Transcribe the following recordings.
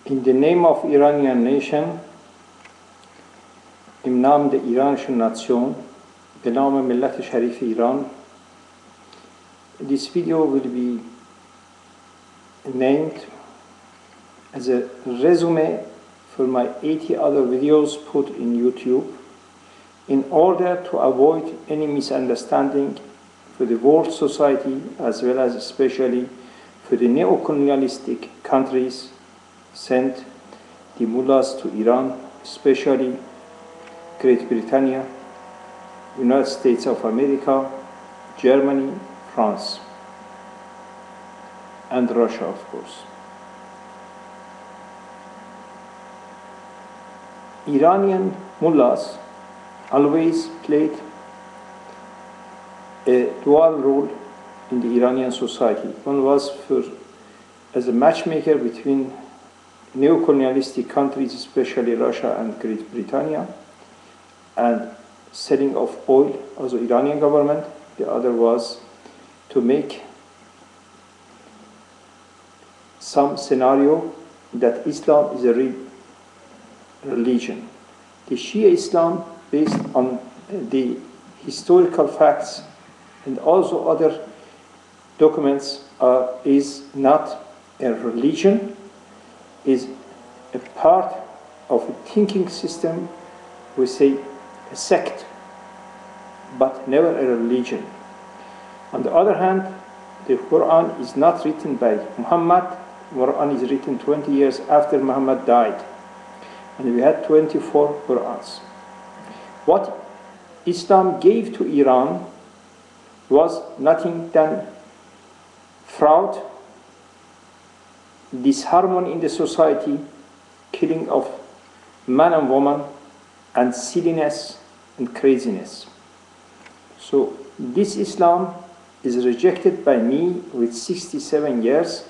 In the name of Iranian nation, im Namen der iranischen Nation, der Name Millat Sharif Iran, this video will be named as a resume for my 80 other videos put in YouTube in order to avoid any misunderstanding for the world society as well as especially for the neocolonialistic countries sent the Mullahs to Iran, especially Great Britain, United States of America, Germany, France, and Russia, of course. Iranian Mullahs always played a dual role in the Iranian society. One was as a matchmaker between neocolonialistic countries, especially Russia and Great Britain, and selling of oil as the Iranian government. The other was to make some scenario that Islam is a real religion. The Shia Islam, based on the historical facts and also other documents, is not a religion, is a part of a thinking system, we say a sect, but never a religion. On the other hand, the Quran is not written by Muhammad. Quran is written 20 years after Muhammad died, and we had 24 Qurans. What Islam gave to Iran was nothing than fraud, disharmony in the society, killing of man and woman, and silliness and craziness. So this Islam is rejected by me with 67 years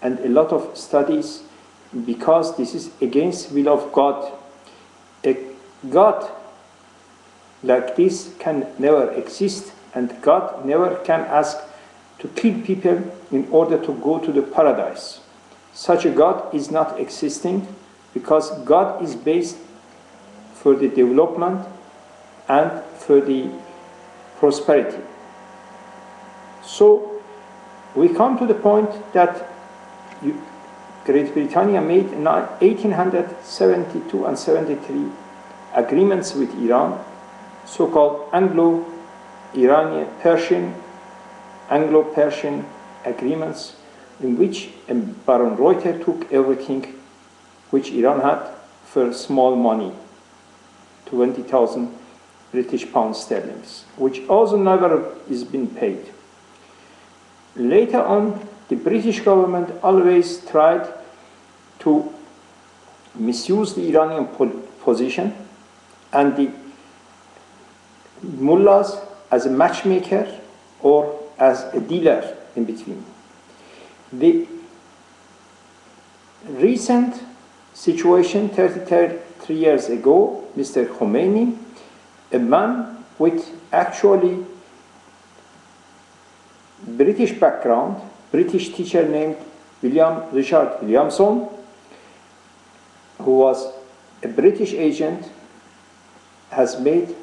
and a lot of studies, because this is against the will of God. A God like this can never exist, and God never can ask to kill people in order to go to the paradise. Such a God is not existing, because God is based for the development and for the prosperity. So we come to the point that Great Britain made in 1872 and 73 agreements with Iran, so-called Anglo-Iranian Persian, Anglo-Persian agreements, in which Baron Reuter took everything which Iran had for small money, 20,000 British pounds sterling, which also never is been paid. Later on, the British government always tried to misuse the Iranian position and the mullahs as a matchmaker or as a dealer in between. The recent situation 33 years ago, Mr. Khomeini, a man with actually British background, British teacher named Richard Williamson, who was a British agent, has made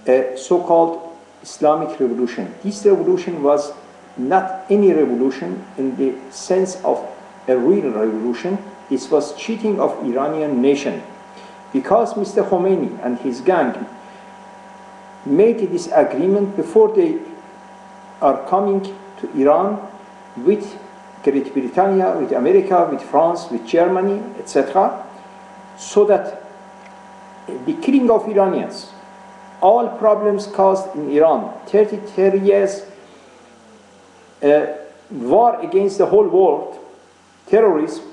a so-called Islamic revolution. This revolution was not any revolution in the sense of a real revolution. This was cheating of Iranian nation, because Mr. Khomeini and his gang made this agreement before they are coming to Iran with Great Britain, with America, with France, with Germany, etc., so that the killing of Iranians, all problems caused in Iran, 30 years war against the whole world, terrorism,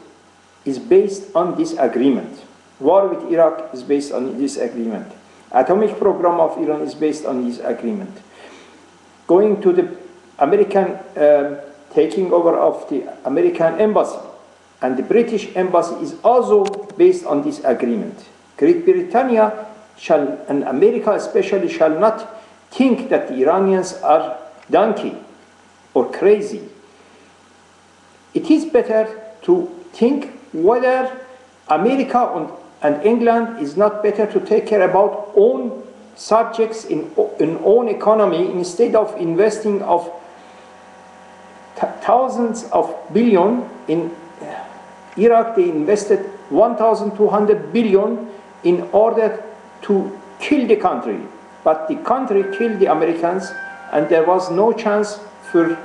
is based on this agreement. War with Iraq is based on this agreement. Atomic program of Iran is based on this agreement. Going to the American taking over of the American embassy and the British embassy is also based on this agreement. Great Britain shall, and America especially, shall not think that the Iranians are donkey or crazy. It is better to think whether America and England is not better to take care about own subjects in own economy instead of investing of thousands of billion in Iraq. They invested 1,200 billion in order to kill the country, but the country killed the Americans, and there was no chance for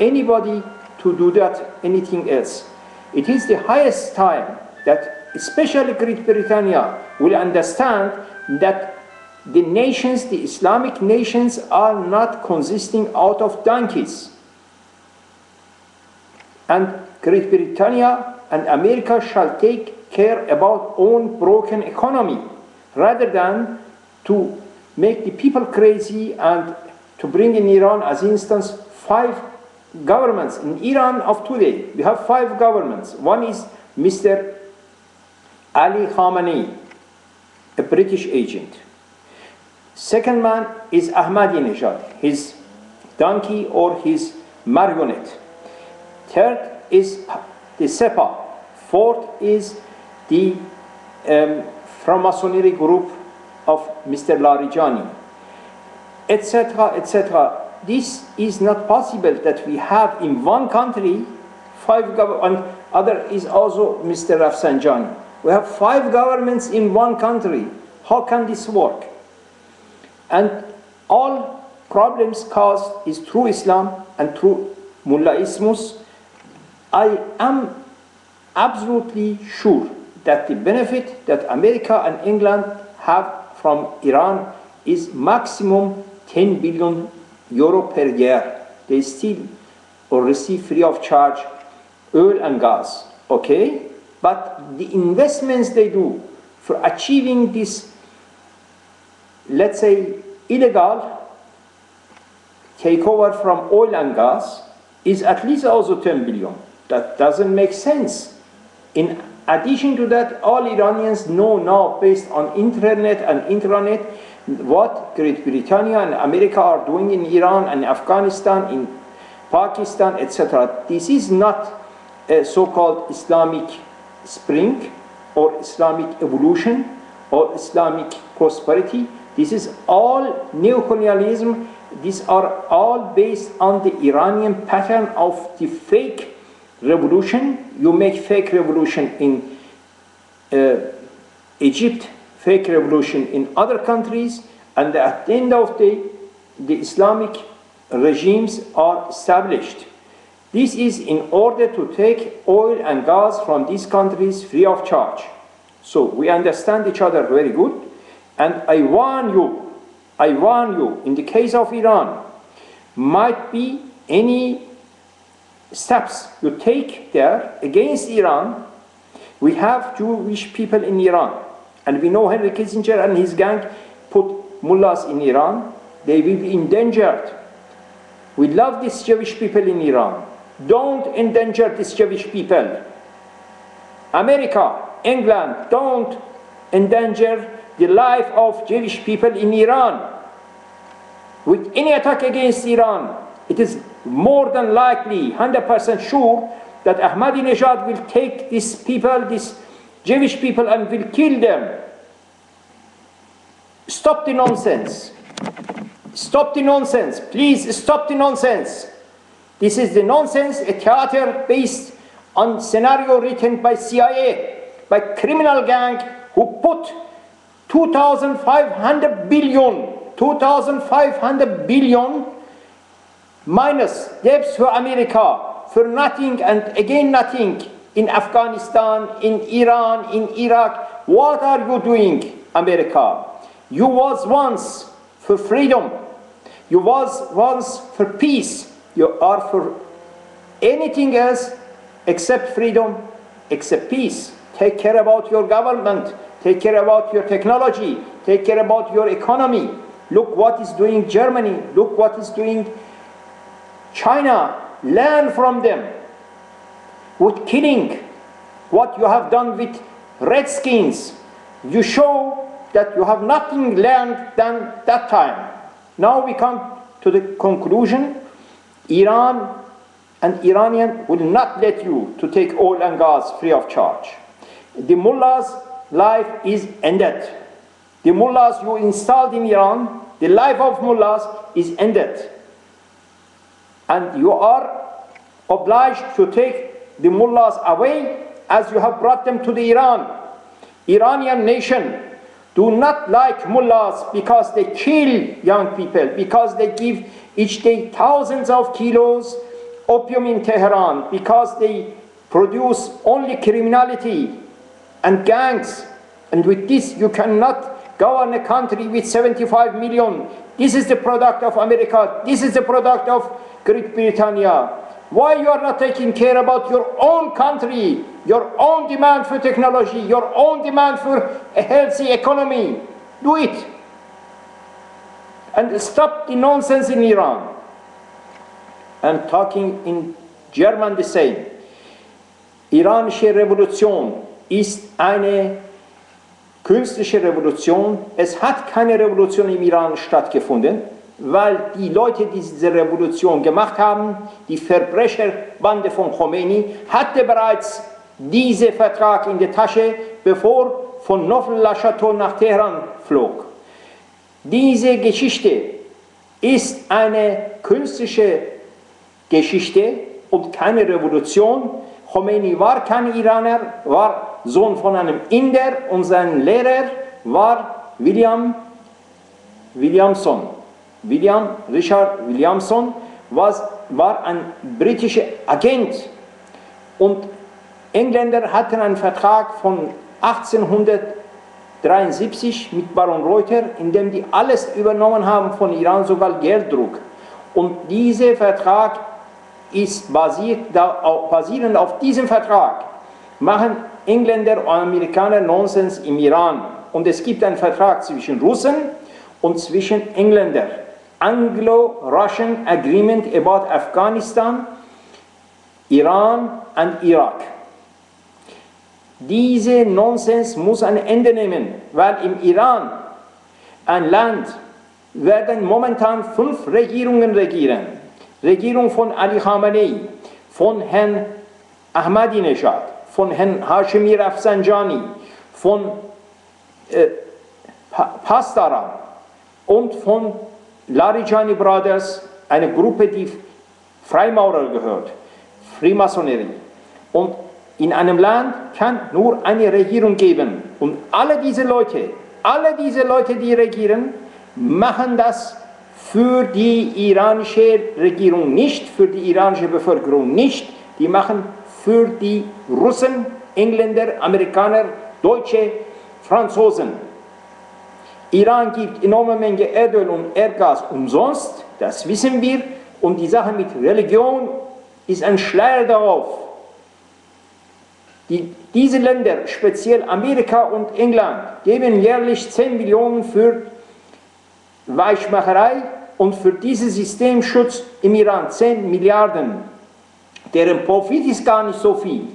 anybody to do that anything else. It is the highest time that especially Great Britain will understand that the nations, the Islamic nations, are not consisting out of donkeys. And Great Britain and America shall take care about own broken economy rather than to make the people crazy and to bring in Iran, as instance, 5 governments. In Iran of today, we have 5 governments. One is Mr. Ali Khamenei, a British agent. Second man is Ahmadinejad, his donkey or his marionette. Third is the Sepah. Fourth is the Freemasonry group of Mr. Larijani, etc., etc. This is not possible that we have in one country 5 governments, and other is also Mr. Rafsanjani. We have 5 governments in one country. How can this work? And all problems caused is through Islam and through Mullahismus. I am absolutely sure that the benefit that America and England have from Iran is maximum 10 billion euro per year. They still or receive free of charge oil and gas, okay? But the investments they do for achieving this, let's say, illegal takeover from oil and gas is at least also 10 billion. That doesn't make sense. In addition to that, all Iranians know now, based on internet and intranet, what Great Britain and America are doing in Iran and Afghanistan, in Pakistan, etc. This is not a so-called Islamic spring or Islamic evolution or Islamic prosperity. This is all neocolonialism. These are all based on the Iranian pattern of the fake revolution. You make fake revolution in Egypt, fake revolution in other countries, and at the end of the Islamic regimes are established. This is in order to take oil and gas from these countries free of charge. So we understand each other very good, and I warn you, in the case of Iran, might be any steps you take there against Iran. We have Jewish people in Iran, and we know Henry Kissinger and his gang put mullahs in Iran. They will be endangered. We love these Jewish people in Iran. Don't endanger these Jewish people. America, England, don't endanger the life of Jewish people in Iran. With any attack against Iran, it is more than likely, 100% sure, that Ahmadinejad will take these people, these Jewish people, and will kill them. Stop the nonsense. Stop the nonsense. Please stop the nonsense. This is the nonsense, a theater based on scenario written by CIA, by criminal gang who put 2,500 billion minus debts for America, for nothing and again nothing in Afghanistan, in Iran, in Iraq. What are you doing, America? You was once for freedom. You was once for peace. You are for anything else except freedom, except peace. Take care about your government. Take care about your technology. Take care about your economy. Look what is doing Germany. Look what is doing China. Learn from them. With killing, what you have done with redskins, you show that you have nothing learned than that time. Now we come to the conclusion. Iran and Iranian will not let you to take oil and gas free of charge. The mullahs' life is ended. The mullahs you installed in Iran, the life of mullahs is ended. And you are obliged to take the mullahs away as you have brought them to the Iran. Iranian nation do not like mullahs because they kill young people, because they give each day thousands of kilos opium in Teheran, because they produce only criminality and gangs. And with this you cannot govern a country with 75 million. This is the product of America. This is the product of Great Britain. Why you are not taking care about your own country, your own demand for technology, your own demand for a healthy economy? Do it. And stop the nonsense in Iran. I'm talking in German the same. Iranische Revolution ist eine künstliche Revolution. Es hat keine Revolution im Iran stattgefunden, weil die Leute, die diese Revolution gemacht haben, die Verbrecherbande von Khomeini, hatte bereits diesen Vertrag in der Tasche, bevor von Neufchâteau nach Teheran flog. Diese Geschichte ist eine künstliche Geschichte und keine Revolution. Khomeini war kein Iraner, war Sohn von einem Inder und sein Lehrer war William Richard Williamson, war ein britischer Agent. Und Engländer hatten einen Vertrag von 1873 mit Baron Reuter, in dem die alles übernommen haben von Iran, sogar Gelddruck. Und dieser Vertrag ist basierend auf diesem Vertrag, machen Engländer und Amerikaner Nonsens im Iran. Und es gibt einen Vertrag zwischen Russen und zwischen Engländern. Anglo-Russian Agreement about Afghanistan, Iran and Iraq. Diese Nonsens muss ein Ende nehmen, weil im Iran, ein Land, werden momentan 5 Regierungen regieren. Regierung von Ali Khamenei, von Herrn Ahmadinejad, von Herrn Hashmi Rafsanjani, von Pastaran und von Larijani Brothers, eine Gruppe, die Freimaurer gehört, Freemasonry. Und in einem Land kann nur eine Regierung geben. Und alle diese Leute, die regieren, machen das für die iranische Regierung nicht, für die iranische Bevölkerung nicht. Die machen für die Russen, Engländer, Amerikaner, Deutsche, Franzosen. Iran gibt enorme Menge Erdöl und Erdgas umsonst, das wissen wir. Und die Sache mit Religion ist ein Schleier darauf. Diese Länder, speziell Amerika und England, geben jährlich 10 Millionen für Weichmacherei und für diesen Systemschutz im Iran 10 Milliarden. Deren Profit ist gar nicht so viel.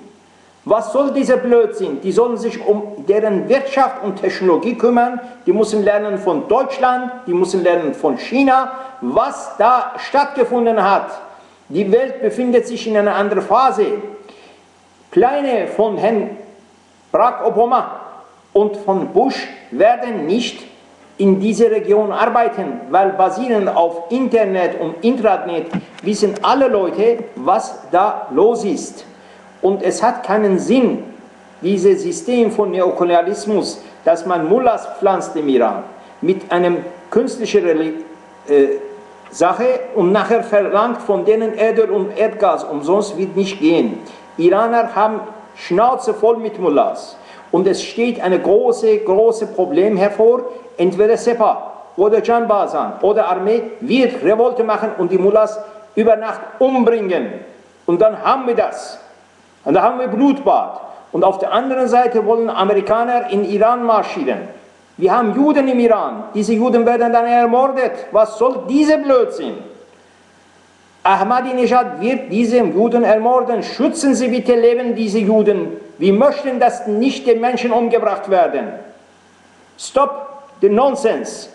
Was soll dieser Blödsinn? Die sollen sich um deren Wirtschaft und Technologie kümmern. Die müssen lernen von Deutschland, die müssen lernen von China, was da stattgefunden hat. Die Welt befindet sich in einer anderen Phase. Pläne von Herrn Barack Obama und von Bush werden nicht in dieser Region arbeiten, weil basierend auf Internet und Intranet wissen alle Leute, was da los ist. Und es hat keinen Sinn, dieses System von Neokolonialismus, dass man Mullahs pflanzt im Iran, mit einem künstlichen Sache und nachher verlangt von denen Erdöl und Erdgas umsonst, wird nicht gehen. Iraner haben Schnauze voll mit Mullahs. Und es steht ein großes Problem hervor, entweder Sepah oder Janbazan oder Armee wird Revolte machen und die Mullahs über Nacht umbringen. Und dann haben wir das. Und da haben wir Blutbad. Und auf der anderen Seite wollen Amerikaner in Iran marschieren. Wir haben Juden im Iran. Diese Juden werden dann ermordet. Was soll dieser Blödsinn? Ahmadinejad wird diese Juden ermorden. Schützen Sie bitte Leben diese Juden. Wir möchten, dass nicht die Menschen umgebracht werden. Stop the nonsense.